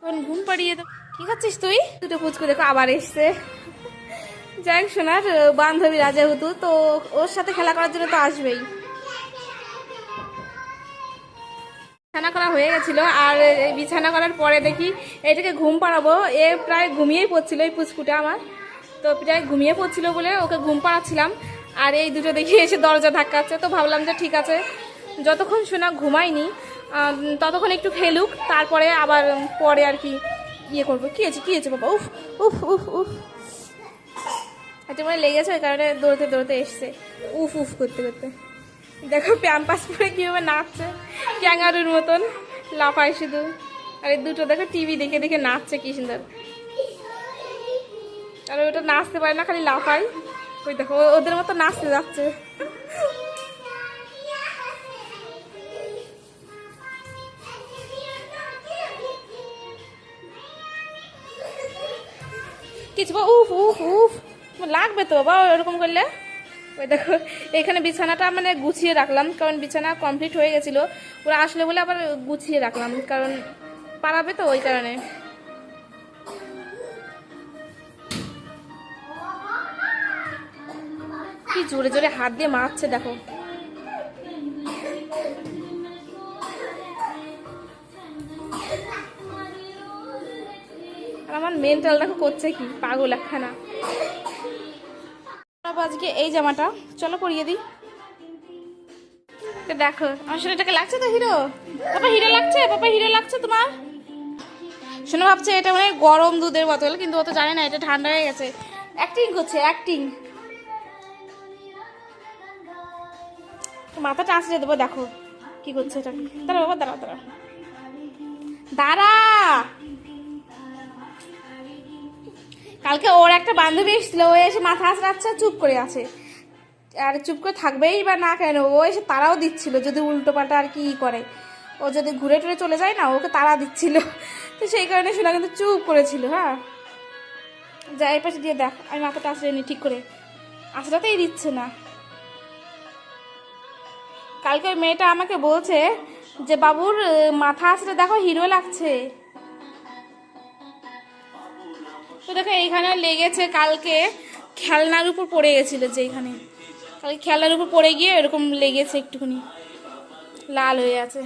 এখন ঘুম পাড়িয়ে দাও। কি খাচ্ছিস তুই? দুটো পুচকু দেখো আবার এসছে। যাই হোক সোনার বান্ধবী রাজা হুতু তো ওর সাথে খেলা করার জন্য তো আসবেই। বিছানা করা হয়ে গেছিল আর এই বিছানা করার পরে দেখি এটাকে ঘুম পাড়াবো। এ প্রায় ঘুমিয়েই পড়ছিল, এই পুচকুটা আমার তো প্রায় ঘুমিয়ে পড়ছিল বলে ওকে ঘুম পাড়াচ্ছিলাম। আর এই দুটো দেখি এসে দরজা ধাক্কাচ্ছে, তো ভাবলাম যে ঠিক আছে যতক্ষণ সোনা ঘুমায়নি ততক্ষণ একটু খেলুক, তারপরে আবার পরে আর কি ইয়ে করবো। কি হয়েছে বাবা? উফ উফ উফ উফ একটা মনে লেগেছে, ওই কারণে দৌড়তে দৌড়তে এসছে উফ উফ করতে করতে। দেখো প্যাম্পাস পরে কীভাবে নাচছে, ক্যাঙ্গারুর মতন লাফায় শুধু। আর এই দুটো দেখো টিভি দেখে দেখে নাচছে কি সুন্দর। আর ওটা নাচতে পারে না, খালি লাফায়। ওই দেখো ওদের মতো নাচতে যাচ্ছে। কিছু উফ উফ উফ লাগবে তো বাবা এরকম করলে। ওই দেখো এখানে বিছানাটা মানে গুছিয়ে রাখলাম, কারণ বিছানা কমপ্লিট হয়ে গেছিলো, ওরা আসলে বলে আবার গুছিয়ে রাখলাম, কারণ পারাবে তো ওই কারণে। কি জোরে জোরে হাত দিয়ে মারছে দেখো। আর আমার মেন্টাল দেখো করছে কি পাগল একখানা। আজকে এই জামাটা চলো পরিয়ে দিই। দেখো আমার শরীরটাকে লাগছে তো হিরো। পাপা হিরো লাগছে, পাপা হিরো লাগছে তোমার? শোনো ভাবছে এটা মানে গরম দুধের বোতল, কিন্তু ও তো জানে না এটা ঠান্ডা হয়ে গেছে। অ্যাক্টিং করছে অ্যাক্টিং। মাথাটা আসলে দেবো, দেখো কি করছে এটা। দাঁড়া বাবা দাঁড়া দাঁড়া দাঁড়া। কালকে ওর একটা বান্ধবী এসেছিল, ও এসে মাথা আসরাচ্ছে চুপ করে আছে। আর চুপ করে থাকবেই বা না কেন, ও এসে তারাও দিচ্ছিল যদি উল্টো পাল্টা আর কি করে। ও যদি ঘুরে টুরে চলে যায় না, ওকে তারা দিচ্ছিল, তো সেই কারণে শোনা কিন্তু চুপ করেছিল। হ্যাঁ যা এই পাশে দিয়ে দেখ, আমি মাথাটা আসলে নি ঠিক করে, আসলাতেই দিচ্ছে না। কালকে ওই মেয়েটা আমাকে বলছে যে বাবুর মাথা আসলে দেখো হিরো লাগছে। তো দেখো এইখানে লেগেছে, কালকে খেলনার উপর পড়ে গেছিল, যে এইখানে কালকে খেলনার উপর পড়ে গিয়ে এরকম লেগেছে, একটুখানি লাল হয়ে আছে।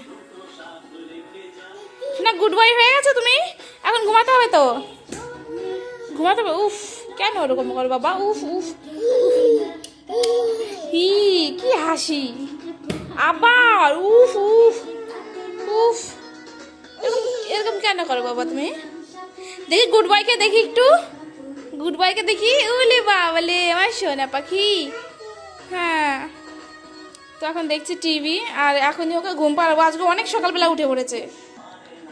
না গুড বয় হয়ে গেছে তুমি, এখন ঘুমাতে হবে তো, ঘুমাতে হবে। উফ কেন ওরকম করো বাবা? উফ উফ হি কি হাসি আবার। উফ উফ উফ এরকম কেন করো বাবা তুমি? দেখি গুড বয়কে দেখি, একটু গুড বয়কে দেখি। উলি বাবালে আমার সোনা পাখি। হ্যাঁ তো এখন দেখছি টিভি, আর এখনই ওকে ঘুম পাড়াবো। আজকে অনেক সকালবেলা উঠে পড়েছে।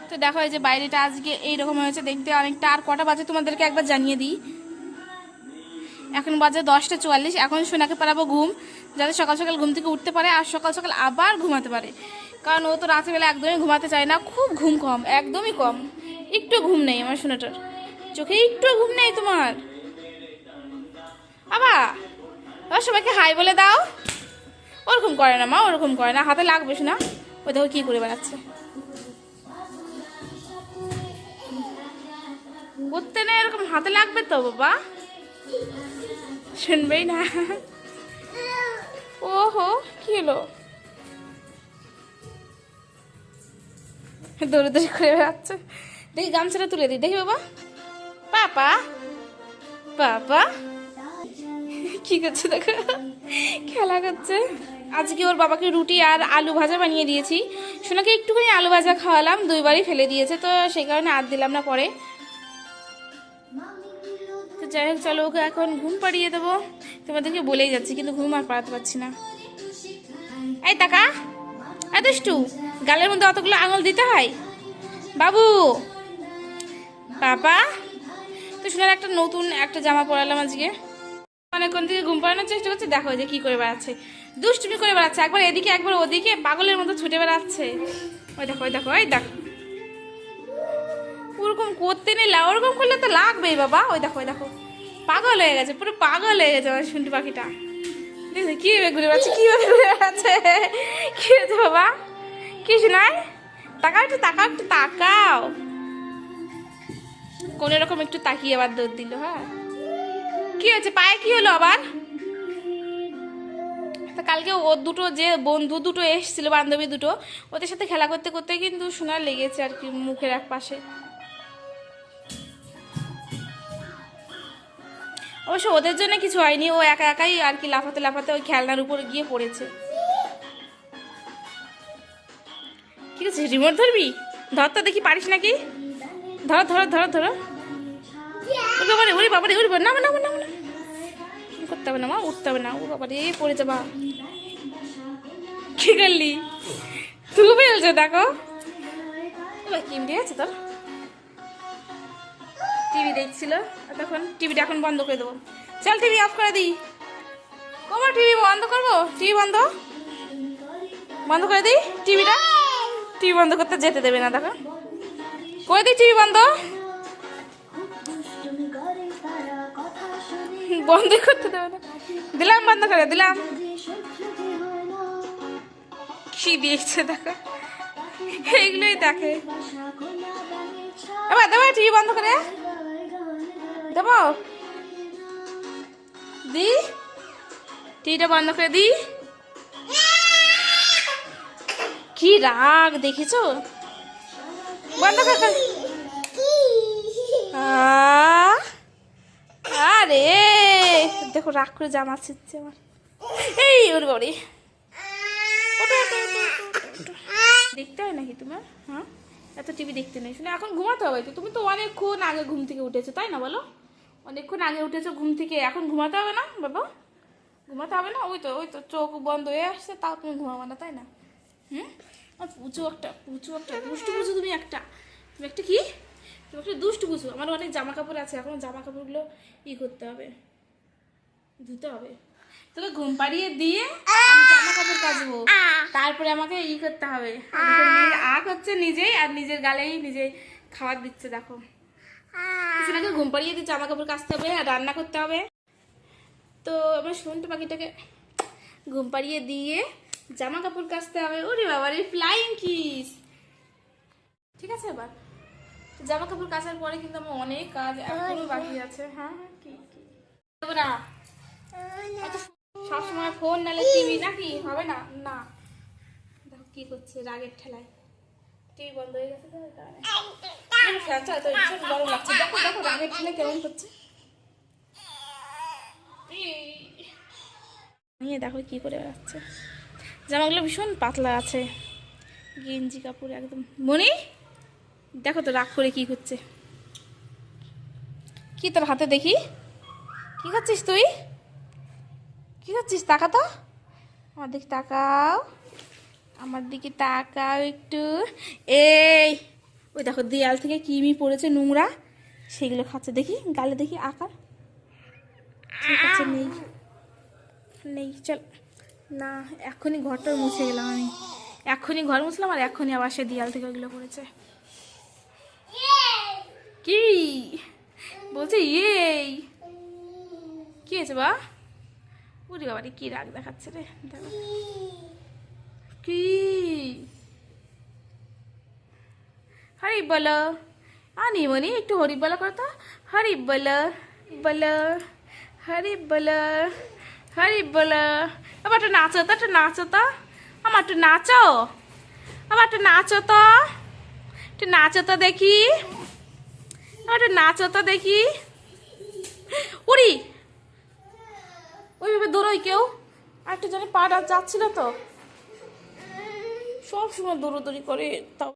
তো দেখো এই যে বাইরেটা আজকে এইরকম হয়েছে দেখতে অনেকটা। আর কটা বাজে তোমাদেরকে একবার জানিয়ে দিই, এখন বাজে 10:44। এখন সোনাকে পারাবো ঘুম, যাতে সকাল সকাল ঘুম থেকে উঠতে পারে আর সকাল সকাল আবার ঘুমাতে পারে। কারণ ও তো রাত্রিবেলা একদমই ঘুমাতে চায় না, খুব ঘুম কম, একদমই কম, একটু ঘুম নেই আমার সোনাটার চোখে, একটু ঘুম নেই তোমার। আবার সবাইকে হাই বলে দাও। ওরকম করে না মা, ওরকম করে না, হাতে লাগবে শোনা। ওই দেখো কি করে বেড়াচ্ছে, করতে না এরকম, হাতে লাগবে তো বাবা, শুনবেই না। ওহো কি হলো, দৌড়ে দৌড়ে করে বেড়াচ্ছে। দেখি গামছাটা তুলে দিই, দেখি বাবা। পাপা পাপা কি করছে দেখো, খেলা করছে। আজকে ওর বাবাকে রুটি আর আলু ভাজা বানিয়ে দিয়েছি। সোনাকে একটুখানি আলু ভাজা খাওয়ালাম, দুইবারই ফেলে দিয়েছে, তো সেই কারণে আর দিলাম না পরে। তো যাই হোক চলো ওকে এখন ঘুম পাড়িয়ে দেবো। তোমাদেরকে বলেই যাচ্ছি কিন্তু ঘুম আর পাড়াতে পারছি না। এই টাকা এত দুষ্টু, গালের মধ্যে অতগুলো আঙুল দিতে হয় বাবু। বাবা তো শোনার একটা নতুন একটা জামা পরালাম আজকে, অনেকক্ষণ থেকে ঘুম পাড়ানোর চেষ্টা করছে। দেখো যে কি করে বেড়াচ্ছে, দুষ্টুমি করে বেড়াচ্ছে, একবার এদিকে একবার ওদিকে পাগলের মতো ছুটে বেড়াচ্ছে। ওই দেখো ওই দেখো ওই দেখো, ওরকম করতে নিলে ওরকম করলে তো লাগবেই বাবা। ওই দেখো ওই দেখো পাগল হয়ে গেছে, পুরো পাগল হয়ে গেছে আমার শুনটু পাখিটা। দেখছি কিভাবে ঘুরে বেড়াচ্ছে, কিভাবে ঘুরে বেড়াচ্ছে। কি হয়েছে বাবা, কি শোনায়? তাকাও একটু, তাকাও একটু, তাকাও। কোনো রকম একটু তাকিয়ে আবার দৌড় দিল। হ্যাঁ, কি হয়েছে পায়ে, কি হলো আবার? তা কালকে ওর দুটো যে বন্ধু দুটো এসেছিল, বান্ধবী দুটো, ওদের সাথে খেলা করতে করতে কিন্তু সোনার লেগেছে আর কি মুখের এক পাশে। অবশ্য ওদের জন্য কিছু হয়নি, ও একা একাই আর কি লাফাতে লাফাতে ওই খেলনার উপরে গিয়ে পড়েছে। ঠিক আছে, রিমোট ধরবি? ধরতে দেখি পারিস নাকি? ধরো ধরো ধরো ধরো। ওরে বাবারে, ওরে বাবা, না না না না, করতে হবে না মা, উঠতে হবে না। ও বাবারে, পড়ে যাবা। কি করলি তুই? ফেলছে দেখো। কিমটি আছে তোর? টিভি দেখছিল তখন, টিভিটা এখন বন্ধ করে দেবো। চল টিভি অফ করে দিই। কমা টিভি বন্ধ করবো? টিভি বন্ধ বন্ধ করে দিই টিভিটা। টিভি বন্ধ করতে যেতে দেবে না, দেখো করে দিই টিভি বন্ধ। বন্ধ করতে দেবে না, দিলাম বন্ধ করে দিলাম। কি দিয়েছে দেখো, এইগুলোই দেখে। এবার দেবো টিভি বন্ধ করে দেবো, দি টিভিটা বন্ধ করে দি। কি রাগ দেখেছো? বন্ধ করে। আরে দেখো রাগ করে জামা ছিটছে আমার। এই ওর বাড়ি দেখতে হয় নাকি তোমার? হ্যাঁ, এত টিভি দেখতে নেই শুনে, এখন ঘুমাতে হবে তো। তুমি তো অনেকক্ষণ আগে ঘুম থেকে উঠেছো, তাই না বলো? অনেকক্ষণ আগে উঠেছো ঘুম থেকে, এখন ঘুমাতে হবে না বাবা? ঘুমাতে হবে না? ওই তো চোখ বন্ধ হয়ে আসছে, তাও তুমি ঘুমাবো না, তাই না? পুচু একটা দুষ্টু পুচু। তুমি একটা কি? তুমি একটা দুষ্টু পুচু। আমার অনেক জামা কাপড় আছে, এখন জামা কাপড়গুলো করতে হবে, ধুতে হবে। তোকে ঘুম পাড়িয়ে দিয়ে আমি জামা কাপড় কাচবো, তারপরে আমাকে করতে হবে। আগ হচ্ছে নিজেই, আর নিজের গালেই নিজেই খাবার দিচ্ছে দেখো। কিছুনাকে ঘুম পাড়িয়ে দিয়ে জামা কাপড় কাচতে হবে আর রান্না করতে হবে। তো আমার সন্টু পাখিটাকে ঘুম পাড়িয়ে দিয়ে জামা কাপড় কাচতে হবে। ওরে বাবা রে, ফ্লাইং কিস। ঠিক আছে, এবার জামা কাপড় কাচার পরে কিন্তু আমার অনেক কাজ এখনো বাকি আছে। হ্যাঁ কি না, সবসময় ফোন নালে টিভি নাকি হবে না? না দেখো কি করছে রাগের ঠেলায়। টিভি বন্ধ হয়ে গেছে, গরম লাগছে। দেখো দেখো রাগের ঠেলায় কেমন করছে। নিয়ে দেখো কি করে বেড়াচ্ছে। জামাগুলো ভীষণ পাতলা আছে, গেঞ্জি কাপড় একদম। মনি দেখো তো রাগ করে কি করছে। কি তোর হাতে দেখি, কি খাচ্ছিস তুই? কি খাচ্ছিস? তাকা তো আমার দিকে, তাকাও আমার দিকে, তাকাও একটু। এই ওই দেখো দেয়াল থেকে কিমি পড়েছে নোংরা, সেগুলো খাচ্ছে। দেখি গালে দেখি আকার। ঠিক আছে, নেই নেই, চল না। এখনই ঘরটা মুছে গেলাম আমি, এখনই ঘর মুছলাম আর এখনই আবার সে দেয়াল থেকে ওইগুলো পড়েছে। কি বলছে? এই কি হয়েছে বা? বুড়ি বাবারি কি রাগ দেখাচ্ছে রে, দেখো কি। হরি বলো আনি মনি, একটু হরি বলো করো তো। হরি বলো বলো, হরি বলো হরি বলো। আবার একটু নাচো তো, একটু নাচো তো, আমার একটু নাচো, আবার একটু নাচো তো, একটু নাচো তো দেখি, আবার একটু নাচো তো দেখি। উড়ি ওইভাবে দৌড়োই কেউ, আর একটু জানি পা যাচ্ছিল তো, সব সময় দৌড়োদৌড়ি করে। তাও